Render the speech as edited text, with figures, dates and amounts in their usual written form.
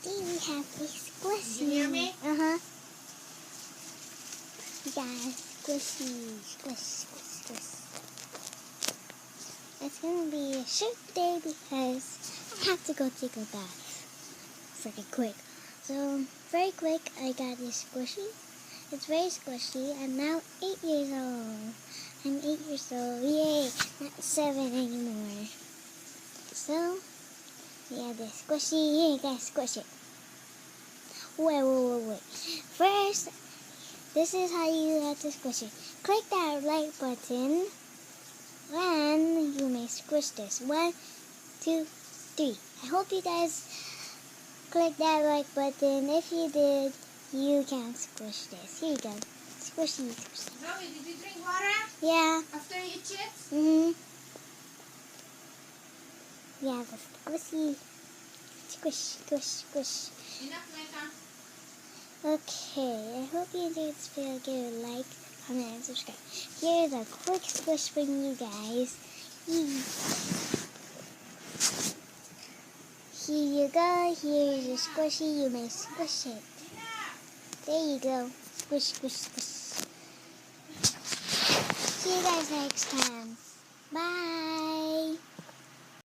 Today we have a squishy. Can you hear me? Yeah, squishy. Squish. It's gonna be a short day because I have to go take a bath. Pretty quick. So, very quick, I got this squishy. It's very squishy. I'm now 8 years old. I'm 8 years old. Yay! Not 7 anymore. So, yeah, the squishy. You gotta squish it. Wait. First, this is how you have to squish it. Click that like button, and you may squish this. 1, 2, 3. I hope you guys click that like button. If you did, you can squish this. Here you go. Squishy. Zoe, did you drink water? Yeah. After you eat chips? Yeah, the squishy. Squish. Enough, Micah. Okay, I hope you enjoyed this video. Give it a like, comment, and subscribe. Here's a quick squish for you guys. Here you go. Here's your squishy. You may squish it. There you go. Squish. See you guys next time. Bye.